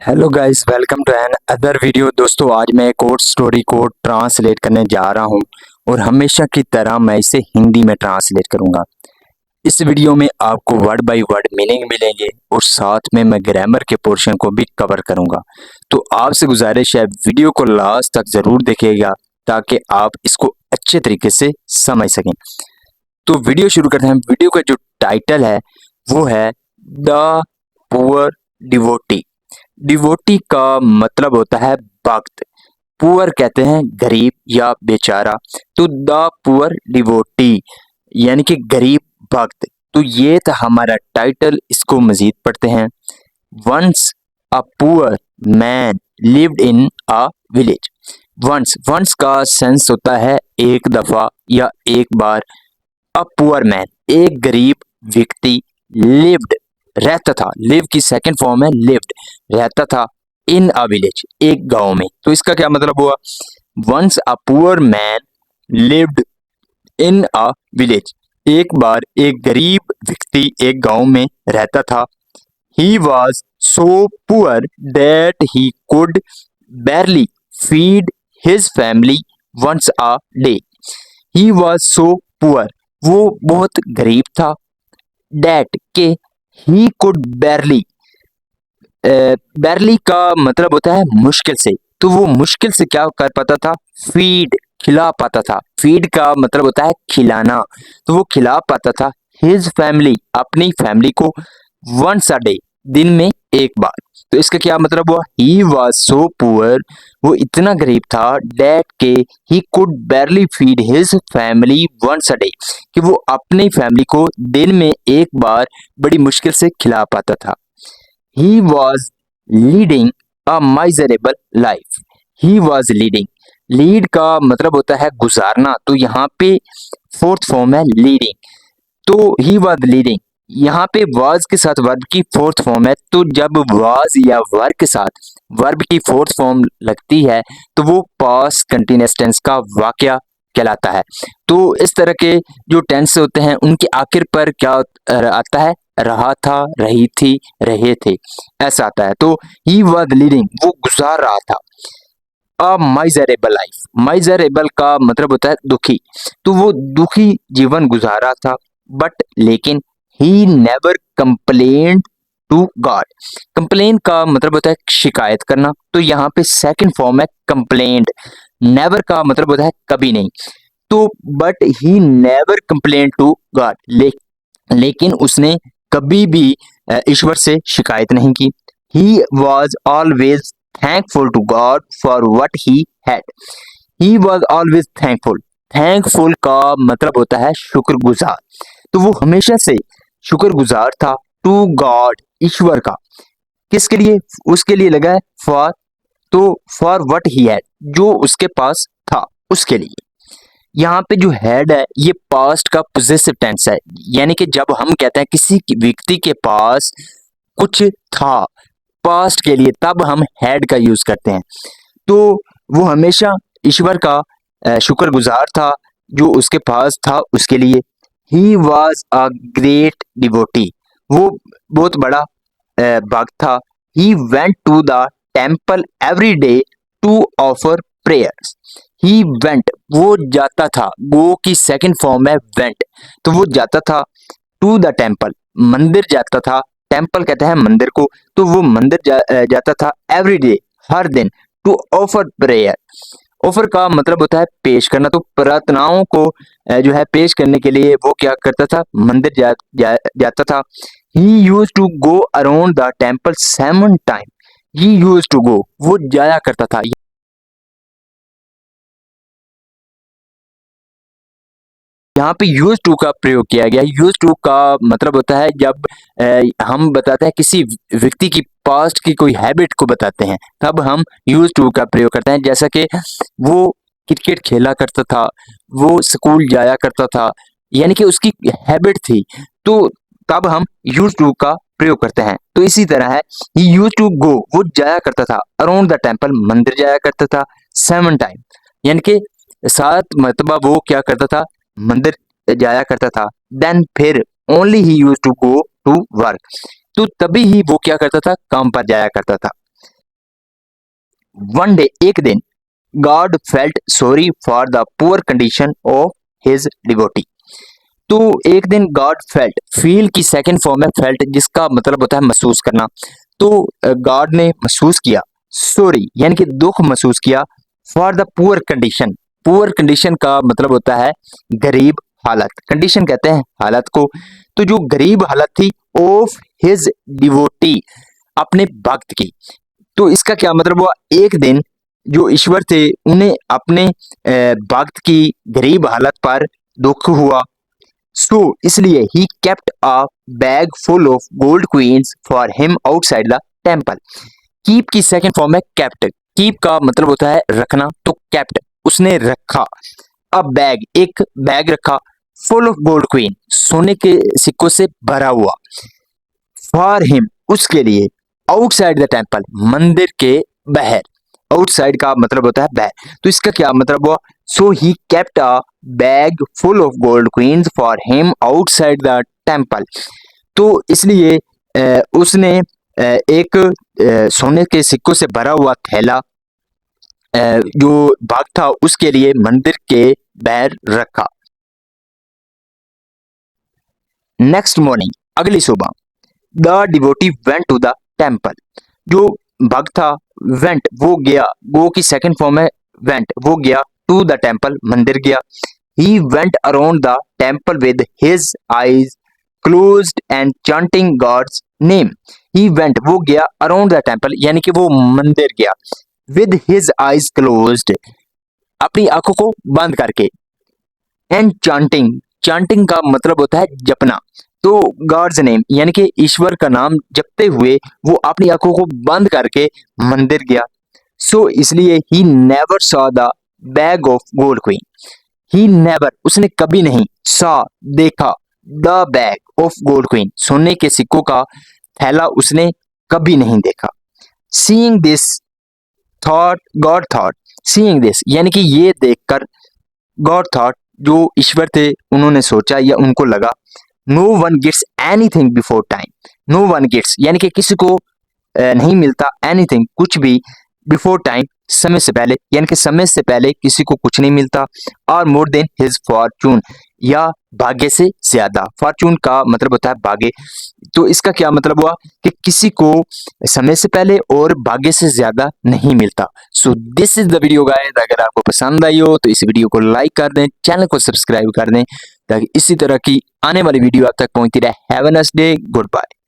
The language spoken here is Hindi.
Hello guys, welcome to another video. दोस्तों, आज मैं एक और स्टोरी को ट्रांसलेट करने जा रहा हूं और हमेशा की तरह मैं इसे हिंदी में ट्रांसलेट करूंगा। इस वीडियो में आपको वर्ड बाय वर्ड मीनिंग मिलेंगे और साथ में मैं ग्रामर के पोर्शन को भी कवर करूंगा। तो आपसे गुजारिश है, वीडियो को लास्ट तक जरूर देखिएगा ताकि आप इसको अच्छे तरीके से समझ सकें। तो वीडियो शुरू करते हैं। वीडियो का जो टाइटल है वो है द पुअर डिवोटी। डिवोटी का मतलब होता है भक्त। पुअर कहते हैं गरीब या बेचारा। तो द पुअर डिवोटी यानी कि गरीब भक्त। तो ये था हमारा टाइटल। इसको मजीद पढ़ते हैं। Once a poor man lived in a village. Once once का सेंस होता है एक दफा या एक बार। अ पुअर मैन एक गरीब व्यक्ति। लिव्ड रहता था। लिव की सेकंड फॉर्म है लिव्ड, रहता था। इन अ विलेज एक गांव में। तो इसका क्या मतलब हुआ? Once a poor man lived in a village. एक बार एक गरीब व्यक्ति एक गांव में रहता था। He was so poor that he could barely feed his family once a day. He was so poor, वो बहुत गरीब था। That के he could barely, barely का मतलब होता है मुश्किल से। तो वो मुश्किल से क्या कर पाता था? फीड, खिला पाता था। फीड का मतलब होता है खिलाना। तो वो खिला पाता था हिज फैमिली, अपनी फैमिली को। वंस अ डे, दिन में एक बार। तो इसका क्या मतलब हुआ? ही वॉज सो पुअर, वो इतना गरीब था। डैट के he could barely feed his family once a day, कि वो अपनी फैमिली को दिन में एक बार बड़ी मुश्किल से खिला पाता था। He was leading a miserable life. He was leading, lead का मतलब होता है गुजारना। तो यहाँ पे फोर्थ फॉर्म है लीडिंग। तो ही वॉज लीडिंग, यहाँ पे वाज के साथ वर्ब की फोर्थ फॉर्म है। तो जब वाज या वर्ब के साथ वर्ब की फोर्थ फॉर्म लगती है तो वो पास्ट कंटिन्यूअस टेंस का वाक्य कहलाता है। तो इस तरह के जो टेंस होते हैं उनके आखिर पर क्या आता है? रहा था, रही थी, रहे थे, ऐसा आता है। तो ही वॉज लीडिंग, वो गुजार रहा था। अ माइजरेबल लाइफ, माइजरेबल का मतलब होता है दुखी। तो वो दुखी जीवन गुजारा था। बट लेकिन he never complained to God. Complain का मतलब होता है शिकायत करना। तो यहाँ पे सेकंड फॉर्म है कंप्लेंट। नेवर का मतलब होता है कभी नहीं। तो but he never complain to God, लेकिन उसने कभी भी ईश्वर से शिकायत नहीं की। He was always thankful to God for what he had. He was always thankful. Thankful का मतलब होता है शुक्रगुजार। तो वो हमेशा से शुक्रगुजार था टू गॉड, ईश्वर का। किसके लिए? उसके लिए लगा है फॉर। तो फॉर वट ही हैड, जो उसके पास था उसके लिए। यहाँ पे जो हैड है ये पास्ट का पोजेसिव टेंस है। यानी कि जब हम कहते हैं किसी व्यक्ति के पास कुछ था पास्ट के लिए, तब हम हैड का यूज करते हैं। तो वो हमेशा ईश्वर का शुक्रगुजार था जो उसके पास था उसके लिए। He was a great devotee, वो बहुत बड़ा भक्त था। He went to the temple every day to offer prayers. He went, वो जाता था। गो की सेकंड फॉर्म है वेंट। तो वो जाता था टू द टेम्पल, मंदिर जाता था। टेम्पल कहते हैं मंदिर को। तो वो मंदिर जाता था एवरी डे, हर दिन। टू ऑफर प्रेयर, ऑफर का मतलब होता है पेश करना। तो प्रार्थनाओं को जो है पेश करने के लिए वो क्या करता था? मंदिर जाता था। He use to go around the temple 7 time. He use to go, वो जाया करता था। यहाँ पे यूज टू का प्रयोग किया गया है। यूज टू का मतलब होता है जब हम बताते हैं किसी व्यक्ति की पास्ट की कोई हैबिट को बताते हैं, तब हम यूज टू का प्रयोग करते हैं। जैसा कि वो क्रिकेट खेला करता था, वो स्कूल जाया करता था, यानी कि उसकी हैबिट थी। तो तब हम यूज टू का प्रयोग करते हैं। तो इसी तरह है, ही यूज टू गो, वो जाया करता था। अराउंड द टेम्पल, मंदिर जाया करता था। 7 टाइम, यानी कि 7 मरतबा वो क्या करता था? मंदिर जाया करता था। देन फिर only he use to go to work, तो तभी ही वो क्या करता था? काम पर जाया करता था। वन डे एक दिन God felt sorry for the poor condition of his devotee. तो एक दिन गॉड फेल्ट, फील की सेकंड फॉर्म है फेल्ट, जिसका मतलब होता है महसूस करना। तो गॉड ने महसूस किया, सॉरी यानी कि दुख महसूस किया, for the poor condition. Poor condition का मतलब होता है गरीब हालत, कंडीशन कहते हैं हालत को। तो जो गरीब हालत थी ऑफ हिज डिवोटी, अपने भक्त की। तो इसका क्या मतलब हुआ, एक दिन जो ईश्वर थे उन्हें अपने भक्त की गरीब हालत पर दुख हुआ। सो इसलिए he kept a bag full of gold coins for him outside the temple. Keep की सेकंड फॉर्म है केप्ट। कीप का मतलब होता है रखना, तो केप्ट उसने रखा। अब बैग, एक बैग रखा, फुल ऑफ गोल्ड क्वीन, सोने के सिक्कों से भरा हुआ, फॉर हिम उसके लिए, आउटसाइड द टेम्पल मंदिर के बाहर। आउटसाइड का मतलब होता है बाहर। तो इसका क्या मतलब हुआ, so he kept a bag full of gold coins for him outside the temple. तो इसलिए उसने एक सोने के सिक्कों से भरा हुआ थैला जो भाग था उसके लिए मंदिर के बाहर रखा। नेक्स्ट मॉर्निंग, अगली सुबह, the devotee went to the temple. जो भक्त था वेंट, वो गया, गो की सेकंड फॉर्म है वेंट, वो गया, टू द टेम्पल मंदिर गया। He went around the temple with his eyes closed and chanting God's name. He went वो गया, अराउंड द टेम्पल यानी कि वो मंदिर गया, विद हिज आईज क्लोज्ड अपनी आंखों को बंद करके, एंड चांटिंग, चांटिंग का मतलब होता है जपना। तो गॉड्स नेम यानी कि ईश्वर का नाम जपते हुए वो अपनी आंखों को बंद करके मंदिर गया। सो इसलिए he never saw the bag of gold queen. He never उसने कभी नहीं, सॉ देखा, the bag of gold queen सोने के सिक्कों का थैला उसने कभी नहीं देखा। Seeing this thought God thought, seeing this यानी कि ये देखकर, गॉड थॉट जो ईश्वर थे उन्होंने सोचा या उनको लगा, no one gets anything before time. No one gets यानी कि किसी को नहीं मिलता एनीथिंग कुछ भी, बिफोर टाइम समय से पहले, यानी कि समय से पहले किसी को कुछ नहीं मिलता, और मोर देन हिज फॉर्चून या भाग्य से ज्यादा। फॉर्चून का मतलब होता है भाग्य। तो इसका क्या मतलब हुआ कि किसी को समय से पहले और भाग्य से ज्यादा नहीं मिलता। So this is the video guys, अगर आपको पसंद आई हो तो इस वीडियो को लाइक कर दें, चैनल को सब्सक्राइब कर दें, ताकि इसी तरह की आने वाली वीडियो आप तक पहुंचती रहे। Have a nice day, good bye.